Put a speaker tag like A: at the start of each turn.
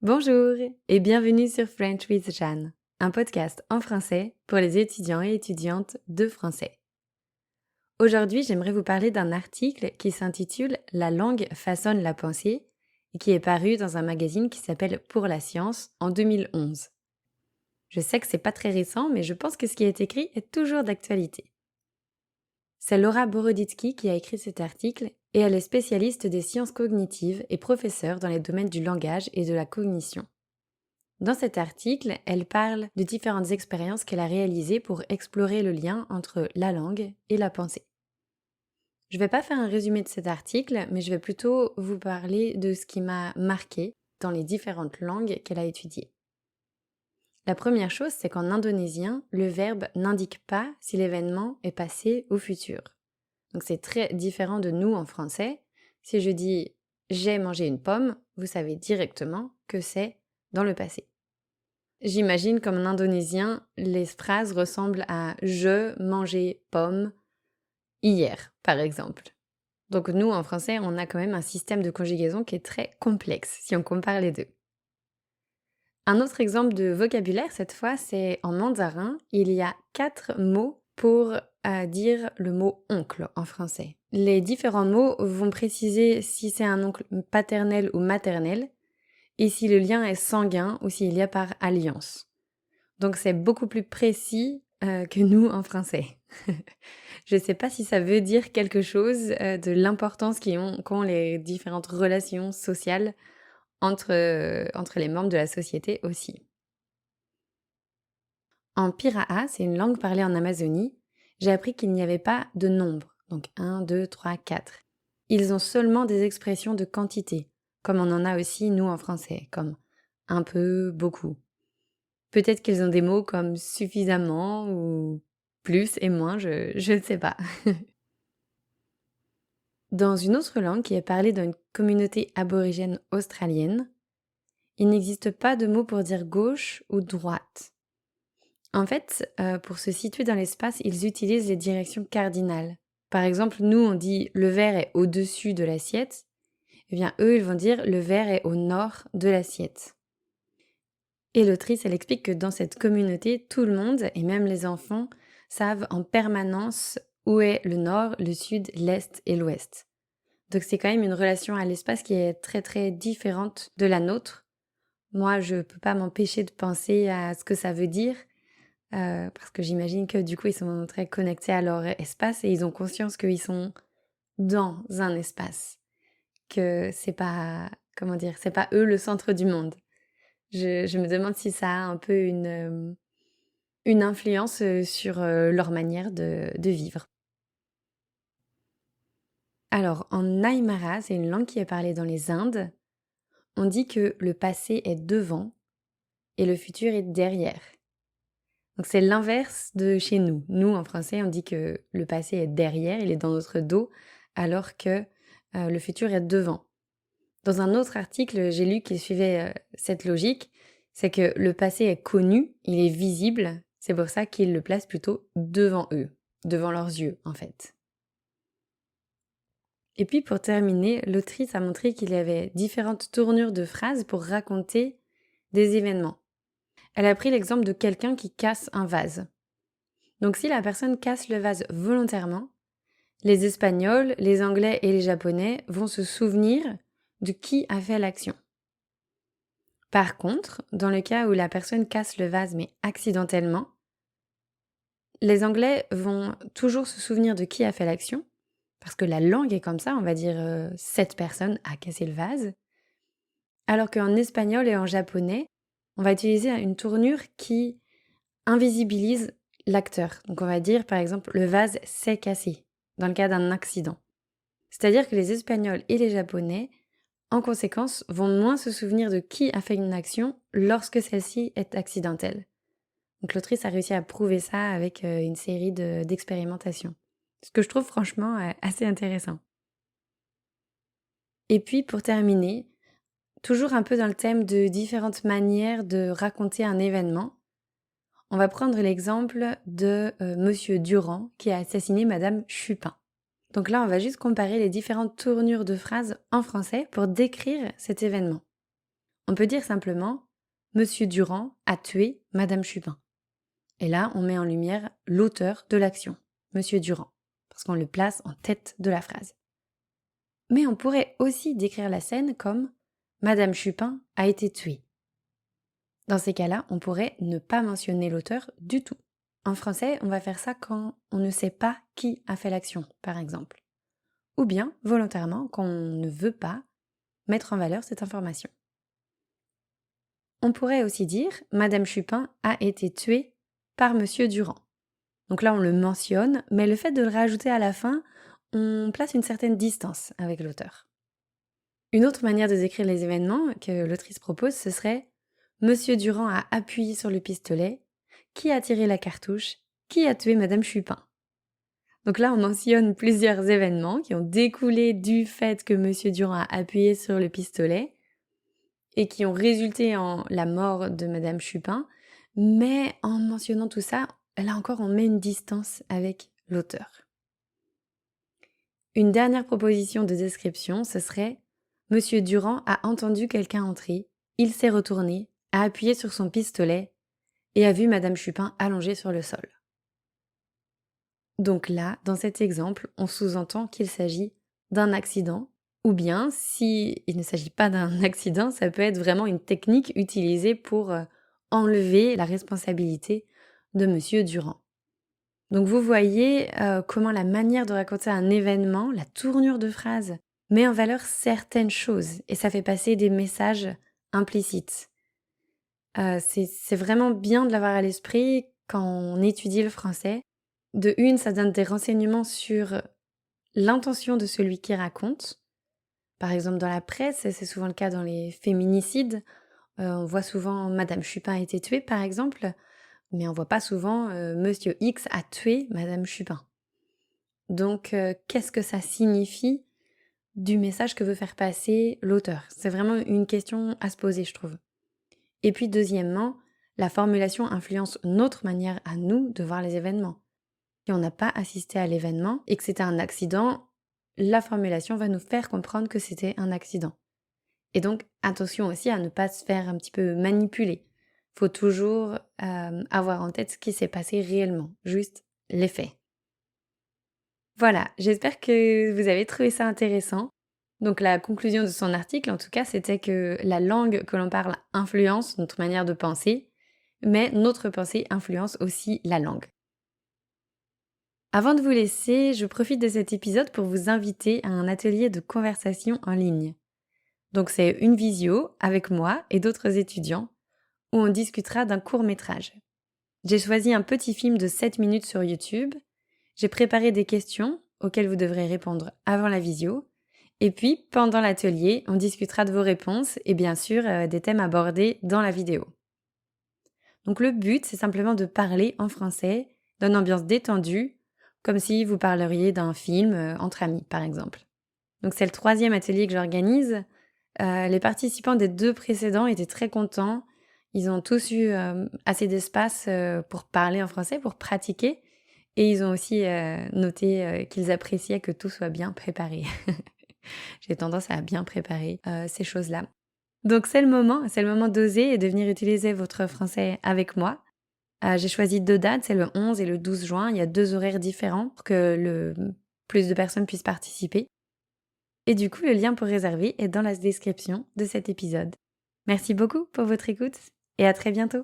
A: Bonjour et bienvenue sur French with Jeanne, un podcast en français pour les étudiants et étudiantes de français. Aujourd'hui, j'aimerais vous parler d'un article qui s'intitule « La langue façonne la pensée » et qui est paru dans un magazine qui s'appelle Pour la science en 2011. Je sais que c'est pas très récent, mais je pense que ce qui est écrit est toujours d'actualité. C'est Laura Boroditsky qui a écrit cet article et elle est spécialiste des sciences cognitives et professeure dans les domaines du langage et de la cognition. Dans cet article, elle parle de différentes expériences qu'elle a réalisées pour explorer le lien entre la langue et la pensée. Je ne vais pas faire un résumé de cet article, mais je vais plutôt vous parler de ce qui m'a marqué dans les différentes langues qu'elle a étudiées. La première chose, c'est qu'en indonésien, le verbe n'indique pas si l'événement est passé ou futur. Donc c'est très différent de nous en français. Si je dis « j'ai mangé une pomme », vous savez directement que c'est dans le passé. J'imagine qu'en indonésien, les phrases ressemblent à « je mangeais pomme hier » par exemple. Donc nous, en français, on a quand même un système de conjugaison qui est très complexe si on compare les deux. Un autre exemple de vocabulaire, cette fois, c'est en mandarin, il y a 4 mots pour dire le mot oncle en français. Les différents mots vont préciser si c'est un oncle paternel ou maternel et si le lien est sanguin ou s'il y a par alliance. Donc c'est beaucoup plus précis que nous en français. Je ne sais pas si ça veut dire quelque chose de l'importance qu'ont les différentes relations sociales entre les membres de la société aussi. En Pira'a, c'est une langue parlée en Amazonie, j'ai appris qu'il n'y avait pas de nombre, donc 1, 2, 3, 4. Ils ont seulement des expressions de quantité, comme on en a aussi nous en français, comme un peu, beaucoup. Peut-être qu'ils ont des mots comme suffisamment ou plus et moins, je ne sais pas. Dans une autre langue qui est parlée dans une communauté aborigène australienne, il n'existe pas de mot pour dire gauche ou droite. En fait, pour se situer dans l'espace, ils utilisent les directions cardinales. Par exemple, nous, on dit « le verre est au-dessus de l'assiette », eh bien eux, ils vont dire « le verre est au nord de l'assiette ». Et l'autrice, elle explique que dans cette communauté, tout le monde, et même les enfants, savent en permanence où est le nord, le sud, l'est et l'ouest. Donc c'est quand même une relation à l'espace qui est très très différente de la nôtre. Moi, je peux pas m'empêcher de penser à ce que ça veut dire, parce que j'imagine que du coup, ils sont très connectés à leur espace et ils ont conscience qu'ils sont dans un espace, que c'est pas, comment dire, c'est pas eux le centre du monde. Je me demande si ça a un peu une influence sur leur manière de vivre. Alors, en Aymara, c'est une langue qui est parlée dans les Indes, on dit que le passé est devant et le futur est derrière. Donc c'est l'inverse de chez nous. Nous, en français, on dit que le passé est derrière, il est dans notre dos, alors que le futur est devant. Dans un autre article, j'ai lu qu'il suivait cette logique, c'est que le passé est connu, il est visible, c'est pour ça qu'ils le placent plutôt devant eux, devant leurs yeux en fait. Et puis pour terminer, l'autrice a montré qu'il y avait différentes tournures de phrases pour raconter des événements. Elle a pris l'exemple de quelqu'un qui casse un vase. Donc si la personne casse le vase volontairement, les Espagnols, les Anglais et les Japonais vont se souvenir de qui a fait l'action. Par contre, dans le cas où la personne casse le vase mais accidentellement, les Anglais vont toujours se souvenir de qui a fait l'action, parce que la langue est comme ça, on va dire cette personne a cassé le vase, alors qu'en espagnol et en japonais, on va utiliser une tournure qui invisibilise l'acteur. Donc on va dire par exemple le vase s'est cassé, dans le cas d'un accident. C'est-à-dire que les Espagnols et les Japonais, en conséquence, vont moins se souvenir de qui a fait une action lorsque celle-ci est accidentelle. Donc l'autrice a réussi à prouver ça avec une série d'expérimentations. Ce que je trouve franchement assez intéressant. Et puis pour terminer, toujours un peu dans le thème de différentes manières de raconter un événement, on va prendre l'exemple de Monsieur Durand qui a assassiné Madame Chupin. Donc là, on va juste comparer les différentes tournures de phrases en français pour décrire cet événement. On peut dire simplement « Monsieur Durand a tué Madame Chupin ». Et là, on met en lumière l'auteur de l'action, Monsieur Durand, parce qu'on le place en tête de la phrase. Mais on pourrait aussi décrire la scène comme « Madame Chupin a été tuée ». Dans ces cas-là, on pourrait ne pas mentionner l'auteur du tout. En français, on va faire ça quand on ne sait pas qui a fait l'action, par exemple. Ou bien, volontairement, quand on ne veut pas mettre en valeur cette information. On pourrait aussi dire « Madame Chupin a été tuée par Monsieur Durand ». Donc là, on le mentionne, mais le fait de le rajouter à la fin, on place une certaine distance avec l'auteur. Une autre manière de décrire les événements que l'autrice propose, ce serait « Monsieur Durand a appuyé sur le pistolet. Qui a tiré la cartouche? Qui a tué Madame Chupin ?» Donc là, on mentionne plusieurs événements qui ont découlé du fait que Monsieur Durand a appuyé sur le pistolet et qui ont résulté en la mort de Madame Chupin, mais en mentionnant tout ça, là encore, on met une distance avec l'auteur. Une dernière proposition de description, ce serait « Monsieur Durand a entendu quelqu'un entrer, il s'est retourné, a appuyé sur son pistolet et a vu Madame Chupin allongée sur le sol. » Donc là, dans cet exemple, on sous-entend qu'il s'agit d'un accident, ou bien, si il ne s'agit pas d'un accident, ça peut être vraiment une technique utilisée pour enlever la responsabilité de Monsieur Durand. Donc vous voyez comment la manière de raconter un événement, la tournure de phrase, met en valeur certaines choses et ça fait passer des messages implicites. C'est vraiment bien de l'avoir à l'esprit quand on étudie le français. De une, ça donne des renseignements sur l'intention de celui qui raconte. Par exemple, dans la presse, c'est souvent le cas dans les féminicides. On voit souvent Madame Chupin a été tuée, par exemple, mais on voit pas souvent Monsieur X a tué Madame Chupin. Donc, qu'est-ce que ça signifie du message que veut faire passer l'auteur? C'est vraiment une question à se poser, je trouve. Et puis, deuxièmement, la formulation influence notre manière à nous de voir les événements. Si on n'a pas assisté à l'événement et que c'était un accident, la formulation va nous faire comprendre que c'était un accident. Et donc, attention aussi à ne pas se faire un petit peu manipuler. Il faut toujours avoir en tête ce qui s'est passé réellement, juste les faits. Voilà, j'espère que vous avez trouvé ça intéressant. Donc la conclusion de son article, en tout cas, c'était que la langue que l'on parle influence notre manière de penser, mais notre pensée influence aussi la langue. Avant de vous laisser, je profite de cet épisode pour vous inviter à un atelier de conversation en ligne. Donc c'est une visio avec moi et d'autres étudiants où on discutera d'un court-métrage. J'ai choisi un petit film de 7 minutes sur YouTube. J'ai préparé des questions auxquelles vous devrez répondre avant la visio. Et puis, pendant l'atelier, on discutera de vos réponses et bien sûr des thèmes abordés dans la vidéo. Donc le but, c'est simplement de parler en français dans une ambiance détendue, comme si vous parleriez d'un film entre amis, par exemple. Donc c'est le 3e atelier que j'organise. Les participants des 2 précédents étaient très contents. Ils ont tous eu assez d'espace pour parler en français, pour pratiquer. Et ils ont aussi noté qu'ils appréciaient que tout soit bien préparé. J'ai tendance à bien préparer ces choses-là. Donc c'est le moment d'oser et de venir utiliser votre français avec moi. J'ai choisi 2 dates, c'est le 11 et le 12 juin. Il y a 2 horaires différents pour que le plus de personnes puissent participer. Et du coup, le lien pour réserver est dans la description de cet épisode. Merci beaucoup pour votre écoute et à très bientôt.